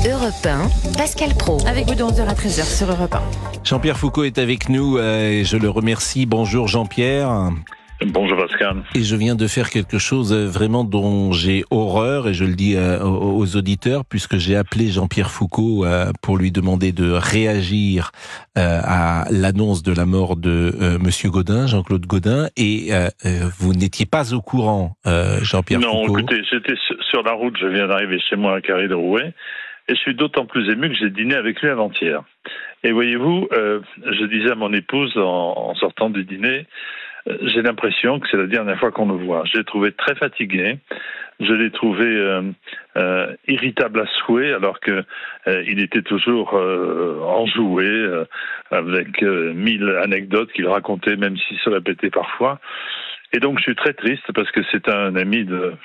Europe 1, Pascal Praud. Avec vous de 11h à 13h sur Europe 1. Jean-Pierre Foucault est avec nous et je le remercie. Bonjour Jean-Pierre. Bonjour Pascal. Et je viens de faire quelque chose vraiment dont j'ai horreur, et je le dis aux auditeurs, puisque j'ai appelé Jean-Pierre Foucault pour lui demander de réagir à l'annonce de la mort de Monsieur Gaudin, Jean-Claude Gaudin, et vous n'étiez pas au courant, Jean-Pierre Foucault. Non, écoutez, j'étais sur la route, je viens d'arriver chez moi à Carré-de-Rouet, et je suis d'autant plus ému que j'ai dîné avec lui avant-hier. Et voyez-vous, je disais à mon épouse en sortant du dîner, j'ai l'impression que c'est la dernière fois qu'on le voit. Je l'ai trouvé très fatigué, je l'ai trouvé irritable à souhait, alors que il était toujours enjoué, avec 1000 anecdotes qu'il racontait, même s'il se répétait parfois. Et donc je suis très triste parce que c'est un ami de...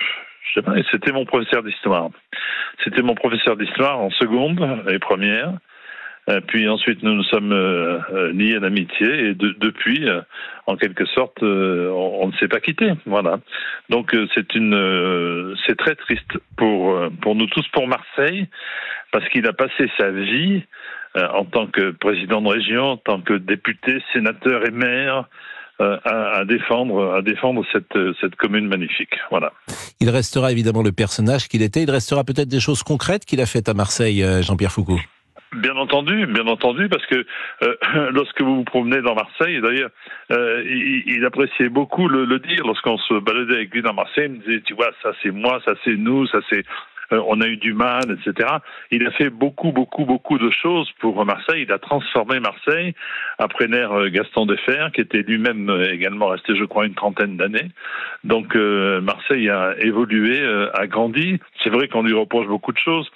Je sais pas, c'était mon professeur d'histoire. C'était mon professeur d'histoire en seconde et première. Puis ensuite, nous nous sommes liés d'amitié et depuis, en quelque sorte, on ne s'est pas quittés. Voilà. Donc c'est très triste pour nous tous, pour Marseille, parce qu'il a passé sa vie en tant que président de région, en tant que député, sénateur et maire, à défendre cette commune magnifique. Voilà. Il restera évidemment le personnage qu'il était. Il restera peut-être des choses concrètes qu'il a faites à Marseille, Jean-Pierre Foucault. Bien entendu, parce que lorsque vous vous promenez dans Marseille, d'ailleurs, il appréciait beaucoup le dire lorsqu'on se baladait avec lui dans Marseille. Il me disait, tu vois, ça c'est moi, ça c'est nous, ça c'est... on a eu du mal, etc. Il a fait beaucoup de choses pour Marseille. Il a transformé Marseille après l'ère Gaston Defferre, qui était lui-même également resté, je crois, une trentaine d'années. Donc Marseille a évolué, a grandi. C'est vrai qu'on lui reproche beaucoup de choses.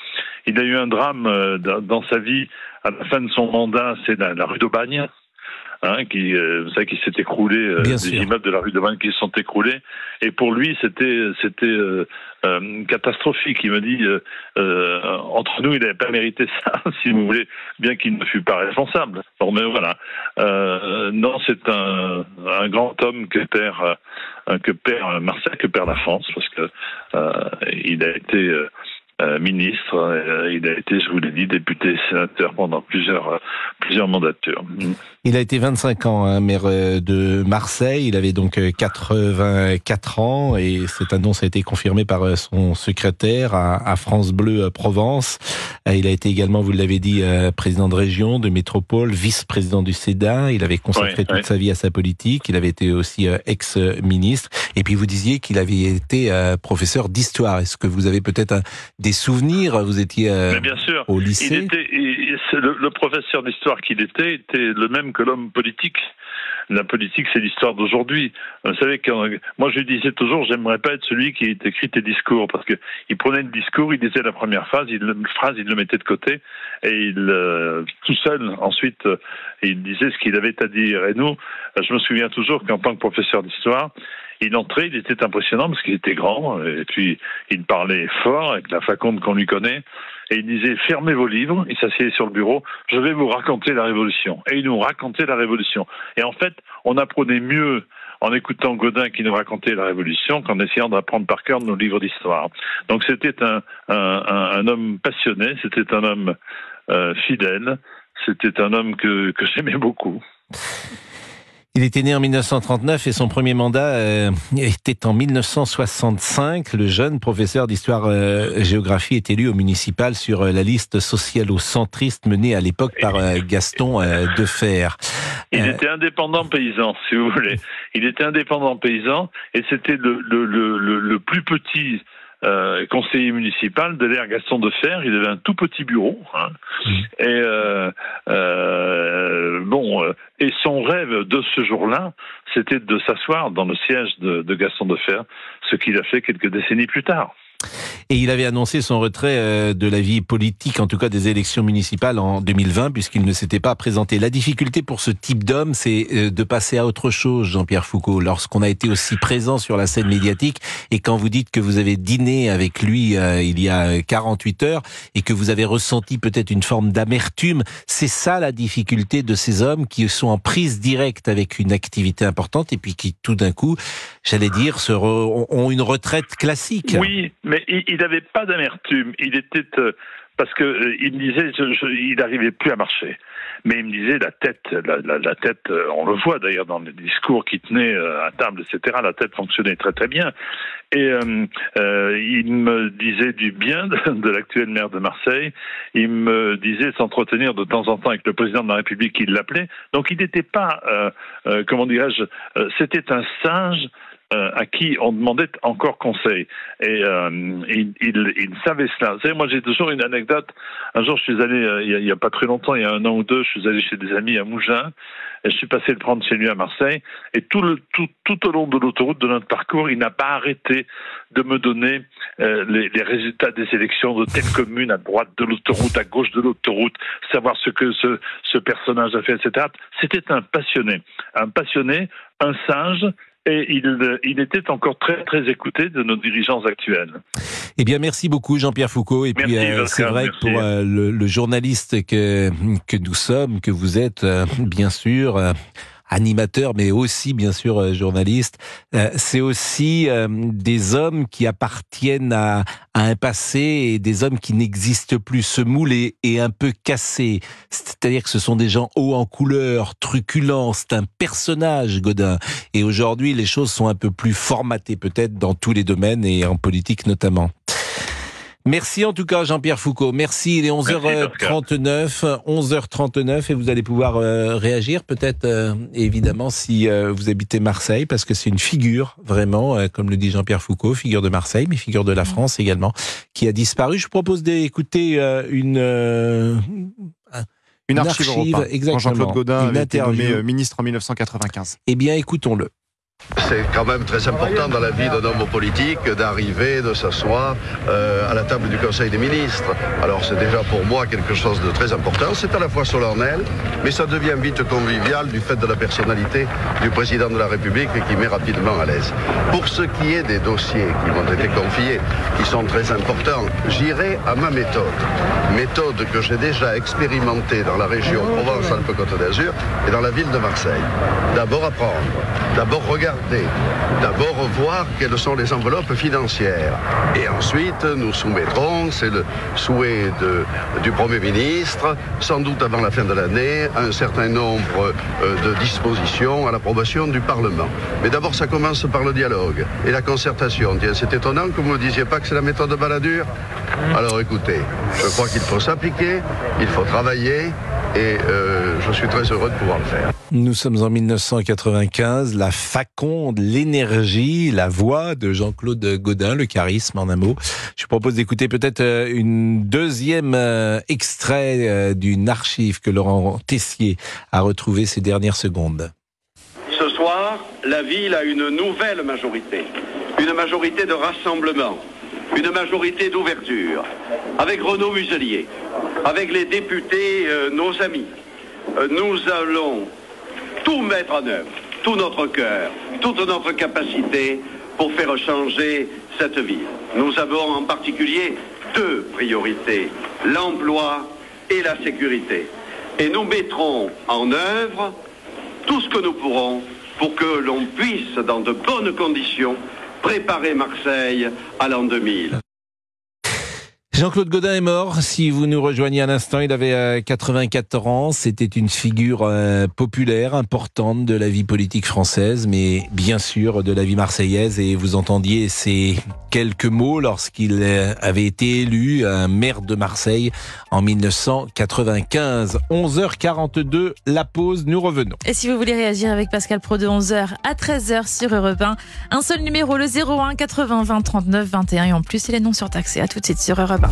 Il a eu un drame dans sa vie à la fin de son mandat, c'est la rue d'Aubagne. Vous savez, qui s'est écroulé, des immeubles de la rue d'Aubagne qui se sont écroulés. Et pour lui, c'était catastrophique. Il me dit, entre nous, il n'avait pas mérité ça, si vous voulez, bien qu'il ne fût pas responsable. Bon, mais voilà. Non, c'est un grand homme que perd Marseille, que perd la France, parce que il a été ministre, il a été, je vous l'ai dit, député et sénateur pendant plusieurs mandatures. Il a été 25 ans maire de Marseille, il avait donc 84 ans et cette annonce a été confirmée par son secrétaire à France Bleu Provence. Il a été également, vous l'avez dit, président de région, de métropole, vice-président du Sénat. Il avait consacré toute sa vie à sa politique. Il avait été aussi ex-ministre. Et puis vous disiez qu'il avait été professeur d'histoire. Est-ce que vous avez peut-être des souvenirs? Vous étiez bien sûr. Au lycée. Le professeur d'histoire qu'il était le même que l'homme politique. La politique, c'est l'histoire d'aujourd'hui. Vous savez, moi je disais toujours, j'aimerais pas être celui qui écrit tes discours, parce que il prenait le discours, il disait la première phrase, il le mettait de côté, et tout seul, ensuite, il disait ce qu'il avait à dire. Et nous, je me souviens toujours qu'en tant que professeur d'histoire, il entrait, il était impressionnant parce qu'il était grand, et puis il parlait fort, avec la faconde qu'on lui connaît, et il disait « Fermez vos livres », il s'asseyait sur le bureau, « Je vais vous raconter la Révolution ». Et il nous racontait la Révolution. Et en fait, on apprenait mieux en écoutant Gaudin qui nous racontait la Révolution qu'en essayant d'apprendre par cœur nos livres d'histoire. Donc c'était un homme passionné, c'était un homme fidèle, c'était un homme que j'aimais beaucoup. Il était né en 1939 et son premier mandat était en 1965. Le jeune professeur d'histoire-géographie est élu au municipal sur la liste socialo-centriste menée à l'époque par Gaston Defferre. Il était indépendant paysan, si vous voulez. Il était indépendant paysan et c'était le plus petit conseiller municipal de l'ère Gaston Defferre. Il avait un tout petit bureau, et son rêve de ce jour-là, c'était de s'asseoir dans le siège de Gaston Defferre, ce qu'il a fait quelques décennies plus tard. Et il avait annoncé son retrait de la vie politique, en tout cas des élections municipales en 2020, puisqu'il ne s'était pas présenté. La difficulté pour ce type d'homme, c'est de passer à autre chose, Jean-Pierre Foucault, lorsqu'on a été aussi présent sur la scène médiatique, et quand vous dites que vous avez dîné avec lui il y a 48 heures, et que vous avez ressenti peut-être une forme d'amertume, c'est ça la difficulté de ces hommes qui sont en prise directe avec une activité importante, et puis qui tout d'un coup, j'allais dire, ont une retraite classique. Oui, mais il n'avait pas d'amertume. Il était parce que il me disait, il n'arrivait plus à marcher. Mais il me disait la tête, on le voit d'ailleurs dans les discours qu'il tenait à table, etc. La tête fonctionnait très très bien. Et il me disait du bien de l'actuel maire de Marseille. Il me disait s'entretenir de temps en temps avec le président de la République qui l'appelait. Donc il n'était pas, comment dirais-je, c'était un sage à qui on demandait encore conseil. Et il savait cela. Vous savez, moi j'ai toujours une anecdote. Un jour je suis allé, il y a pas très longtemps, il y a 1 an ou 2, je suis allé chez des amis à Mougins. Et je suis passé le prendre chez lui à Marseille. Et tout au long de l'autoroute, de notre parcours, il n'a pas arrêté de me donner les résultats des élections de telle commune, à droite de l'autoroute, à gauche de l'autoroute, savoir ce que ce personnage a fait, etc. C'était un passionné, un sage. Et il était encore très, très écouté de nos dirigeants actuels. Eh bien, merci beaucoup, Jean-Pierre Foucault. Et puis, c'est vrai que pour le journaliste que nous sommes, que vous êtes, bien sûr, animateur, mais aussi, bien sûr, journaliste, c'est aussi des hommes qui appartiennent à un passé et des hommes qui n'existent plus. Ce moule est un peu cassé. C'est-à-dire que ce sont des gens hauts en couleur, truculents. C'est un personnage, Gaudin. Et aujourd'hui, les choses sont un peu plus formatées, peut-être, dans tous les domaines et en politique notamment. Merci en tout cas Jean-Pierre Foucault. Merci, il est 11h39 et vous allez pouvoir réagir peut-être évidemment si vous habitez Marseille parce que c'est une figure vraiment, comme le dit Jean-Pierre Foucault, figure de Marseille mais figure de la France également, qui a disparu. Je vous propose d'écouter une archive exactement. Quand Jean-Claude Gaudin avait été nommé ministre en 1995. Eh bien écoutons-le. C'est quand même très important dans la vie d'un homme politique d'arriver, de s'asseoir à la table du Conseil des ministres. Alors c'est déjà pour moi quelque chose de très important. C'est à la fois solennel, mais ça devient vite convivial du fait de la personnalité du président de la République qui met rapidement à l'aise. Pour ce qui est des dossiers qui m'ont été confiés, qui sont très importants, j'irai à ma méthode que j'ai déjà expérimentée dans la région Provence-Alpes-Côte d'Azur et dans la ville de Marseille. D'abord apprendre, d'abord regarder, d'abord voir quelles sont les enveloppes financières. Et ensuite, nous soumettrons, c'est le souhait du Premier ministre, sans doute avant la fin de l'année, un certain nombre de dispositions à l'approbation du Parlement. Mais d'abord, ça commence par le dialogue et la concertation. Tiens, c'est étonnant que vous ne disiez pas que c'est la méthode de Balladur. Alors écoutez, je crois qu'il faut s'appliquer, il faut travailler et je suis très heureux de pouvoir le faire. Nous sommes en 1995, la faconde, l'énergie, la voix de Jean-Claude Gaudin, le charisme en un mot. Je vous propose d'écouter peut-être une deuxième extrait d'une archive que Laurent Tessier a retrouvé ces dernières secondes. Ce soir, la ville a une nouvelle majorité, une majorité de rassemblement, une majorité d'ouverture, avec Renaud Muselier, avec les députés, nos amis. Nous allons tout mettre en œuvre, tout notre cœur, toute notre capacité pour faire changer cette ville. Nous avons en particulier 2 priorités, l'emploi et la sécurité. Et nous mettrons en œuvre tout ce que nous pourrons pour que l'on puisse, dans de bonnes conditions, préparer Marseille à l'an 2000. Jean-Claude Gaudin est mort. Si vous nous rejoignez à l'instant, il avait 84 ans. C'était une figure populaire, importante de la vie politique française, mais bien sûr de la vie marseillaise. Et vous entendiez ces quelques mots lorsqu'il avait été élu maire de Marseille en 1995. 11h42, la pause, nous revenons. Et si vous voulez réagir avec Pascal Praud de 11h à 13h sur Europe 1, un seul numéro, le 01 80 20 39 21. Et en plus, il est non surtaxé. À tout de suite sur Europe 1.